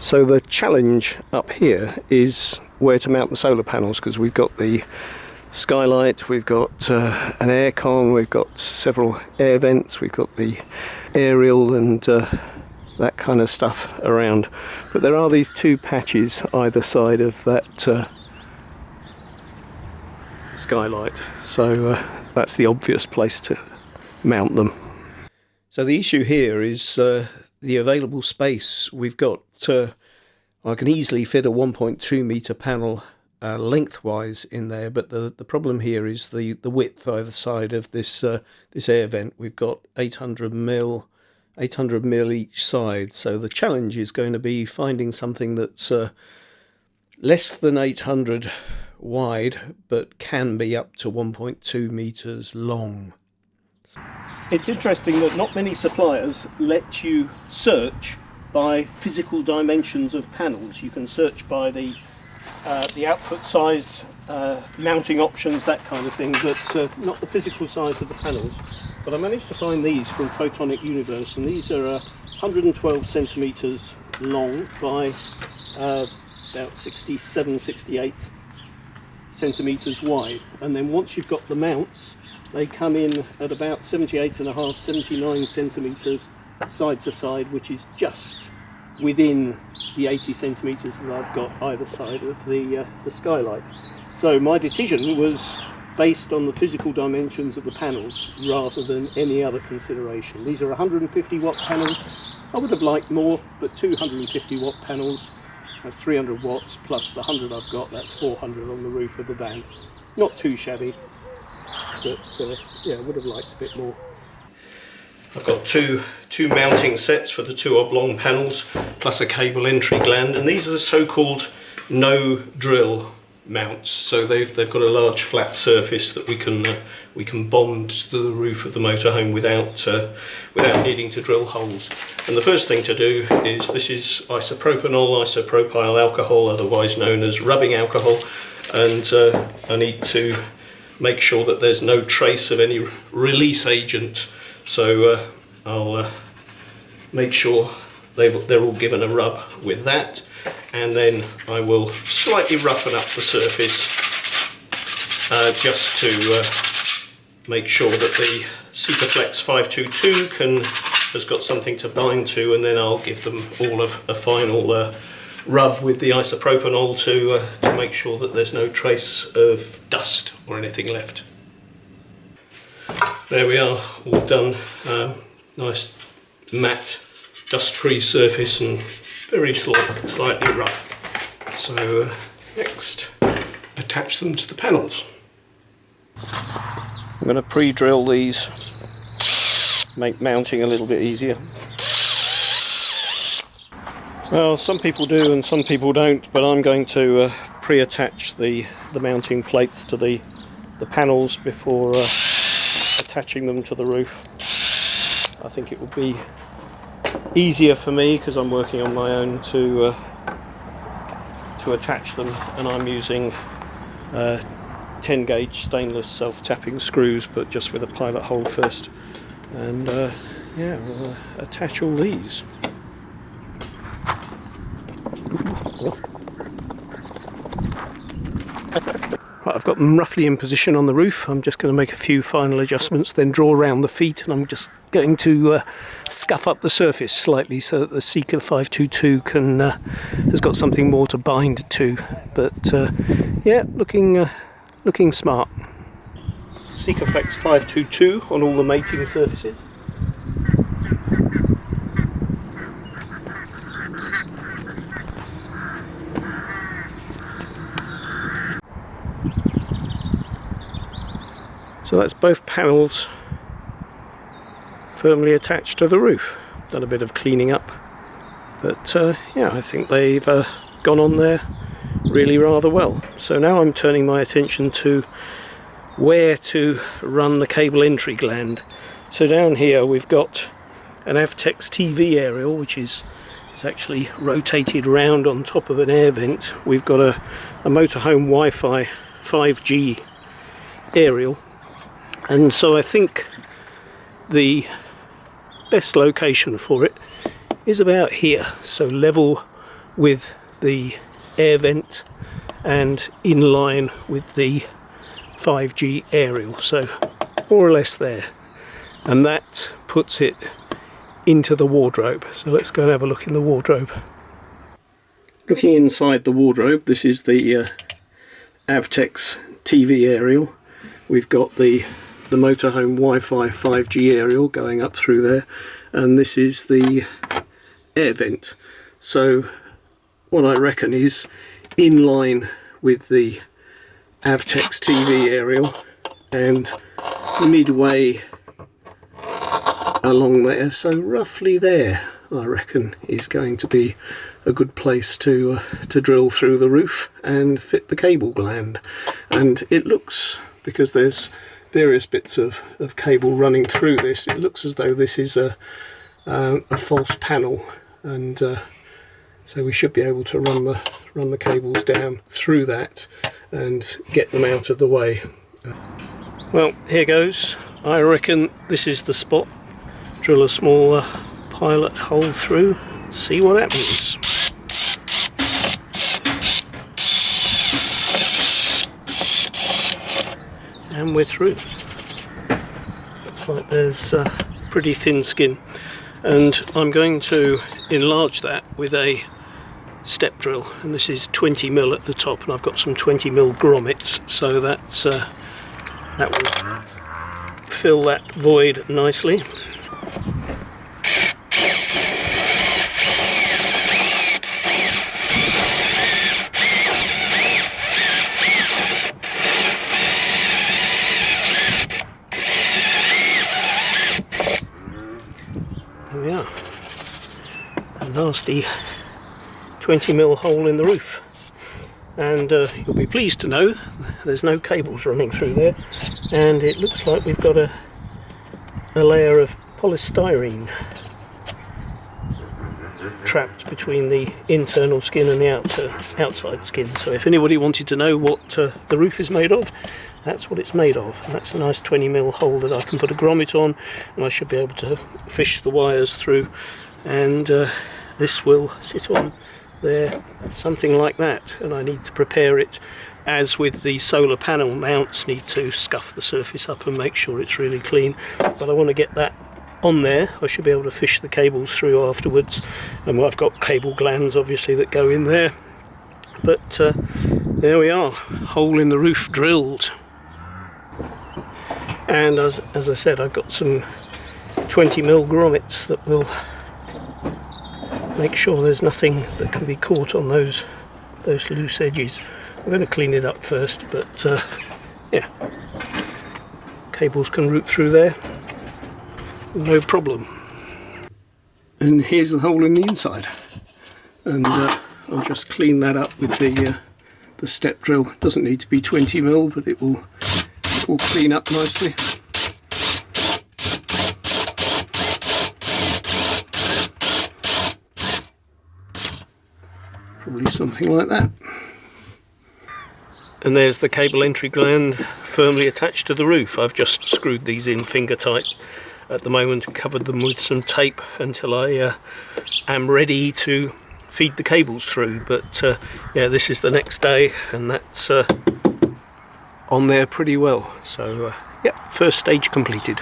So the challenge up here is where to mount the solar panels, because we've got the skylight, we've got an aircon, we've got several air vents, we've got the aerial and that kind of stuff around. But there are these two patches either side of that skylight, so that's the obvious place to mount them. So the issue here is the available space. We've got, I can easily fit a 1.2 metre panel lengthwise in there, but the problem here is the width either side of this this air vent. We've got 800 mil each side, so the challenge is going to be finding something that's less than 800 wide but can be up to 1.2 metres long. It's interesting that not many suppliers let you search by physical dimensions of panels. You can search by the output size, mounting options, that kind of thing, but not the physical size of the panels. But I managed to find these from Photonic Universe, and these are 112 centimetres long by about 67, 68 centimetres wide. And then once you've got the mounts, they come in at about 78.5, 79 centimetres side to side, which is just within the 80 centimetres that I've got either side of the skylight. So my decision was based on the physical dimensions of the panels rather than any other consideration. These are 150 watt panels. I would have liked more, but 250 watt panels, that's 300 watts plus the 100 I've got, that's 400 on the roof of the van. Not too shabby, but yeah, I would have liked a bit more. I've got two mounting sets for the two oblong panels, plus a cable entry gland, and these are the so-called no drill mounts. So they've got a large flat surface that we can bond to the roof of the motorhome without needing to drill holes. And the first thing to do is, this is isopropanol, isopropyl alcohol, otherwise known as rubbing alcohol, and I need to make sure that there's no trace of any release agent. So I'll make sure they're all given a rub with that, and then I will slightly roughen up the surface just to make sure that the Sikaflex 522 has got something to bind to, and then I'll give them all a final rub with the isopropanol to make sure that there's no trace of dust or anything left. There we are, all done. Nice matte dust-free surface and very slightly rough. So next, attach them to the panels. I'm going to pre-drill these, make mounting a little bit easier. Well, some people do and some people don't, but I'm going to pre-attach the mounting plates to the panels before attaching them to the roof. I think it will be easier for me, because I'm working on my own, to attach them, and I'm using 10 gauge stainless self-tapping screws, but just with a pilot hole first. And yeah, we'll attach all these. Right, I've got them roughly in position on the roof. I'm just going to make a few final adjustments, then draw around the feet, and I'm just going to scuff up the surface slightly so that the Sika 522 has got something more to bind to. But yeah, looking smart. Sikaflex 522 on all the mating surfaces. So that's both panels firmly attached to the roof. Done a bit of cleaning up, but yeah, I think they've gone on there really rather well. So now I'm turning my attention to where to run the cable entry gland. So down here we've got an Avtex TV aerial, which is actually rotated round on top of an air vent. We've got a motorhome Wi-Fi 5G aerial, and so I think the best location for it is about here, so level with the air vent and in line with the 5G aerial, so more or less there, and that puts it into the wardrobe. So let's go and have a look in the wardrobe. Looking inside the wardrobe, this is the Avtex TV aerial. We've got the motorhome Wi-Fi 5G aerial going up through there, and this is the air vent. So what I reckon is in line with the Avtex TV aerial, and midway along there, so roughly there, I reckon is going to be a good place to drill through the roof and fit the cable gland. And it looks, because there's various bits of cable running through this, it looks as though this is a false panel, and so we should be able to run the cables down through that and get them out of the way. Well, here goes. I reckon this is the spot. Drill a small pilot hole through, see what happens. And we're through. Looks like there's pretty thin skin, and I'm going to enlarge that with a step drill, and this is 20mm at the top, and I've got some 20mm grommets, so that will fill that void nicely. There we are, a nasty 20mm hole in the roof, and you'll be pleased to know there's no cables running through there, and it looks like we've got a layer of polystyrene trapped between the internal skin and the outside skin. So if anybody wanted to know what the roof is made of, that's what it's made of, and that's a nice 20mm hole that I can put a grommet on, and I should be able to fish the wires through, and this will sit on there, something like that. And I need to prepare it, as with the solar panel mounts, need to scuff the surface up and make sure it's really clean, but I want to get that on there. I should be able to fish the cables through afterwards, and I've got cable glands obviously that go in there, but there we are, hole in the roof drilled. And as I said, I've got some 20mm grommets that will make sure there's nothing that can be caught on those loose edges. I'm going to clean it up first, but yeah, cables can route through there, no problem. And here's the hole in the inside, and I'll just clean that up with the step drill. It doesn't need to be 20mm, but it will clean up nicely. Probably something like that. And there's the cable entry gland firmly attached to the roof. I've just screwed these in finger tight at the moment and covered them with some tape until I am ready to feed the cables through. But yeah, this is the next day, and that's on there pretty well. So yeah, first stage completed.